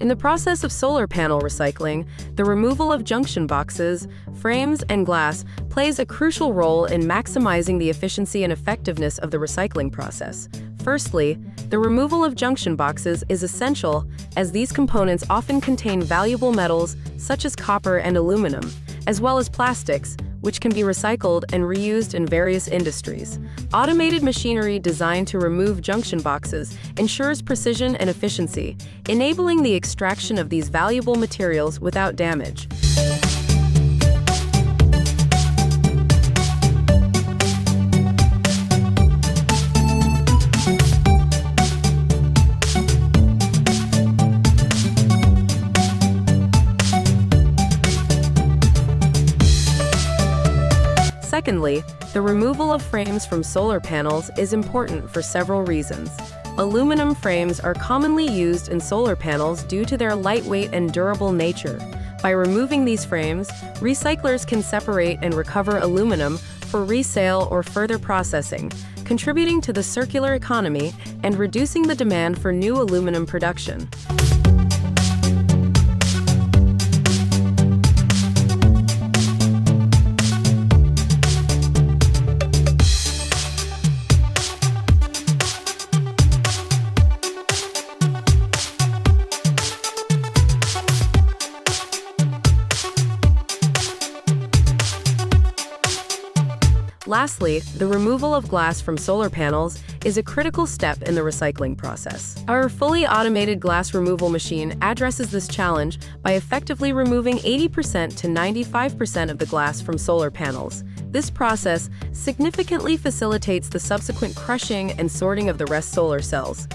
In the process of solar panel recycling, the removal of junction boxes, frames, and glass plays a crucial role in maximizing the efficiency and effectiveness of the recycling process. Firstly, the removal of junction boxes is essential as these components often contain valuable metals such as copper and aluminum, as well as plastics, which can be recycled and reused in various industries. Automated machinery designed to remove junction boxes ensures precision and efficiency, enabling the extraction of these valuable materials without damage. Secondly, the removal of frames from solar panels is important for several reasons. Aluminum frames are commonly used in solar panels due to their lightweight and durable nature. By removing these frames, recyclers can separate and recover aluminum for resale or further processing, contributing to the circular economy and reducing the demand for new aluminum production. Lastly, the removal of glass from solar panels is a critical step in the recycling process. Our fully automated glass removal machine addresses this challenge by effectively removing 80% to 95% of the glass from solar panels. This process significantly facilitates the subsequent crushing and sorting of the rest solar cells.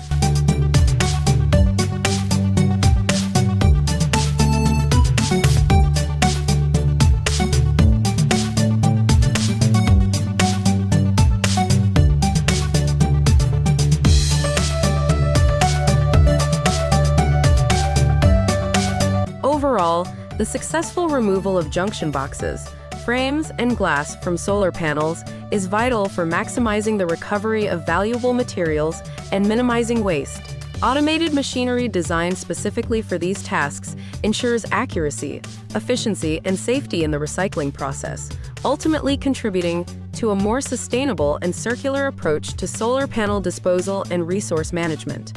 Overall, the successful removal of junction boxes, frames, and glass from solar panels is vital for maximizing the recovery of valuable materials and minimizing waste. Automated machinery designed specifically for these tasks ensures accuracy, efficiency, and safety in the recycling process, ultimately contributing to a more sustainable and circular approach to solar panel disposal and resource management.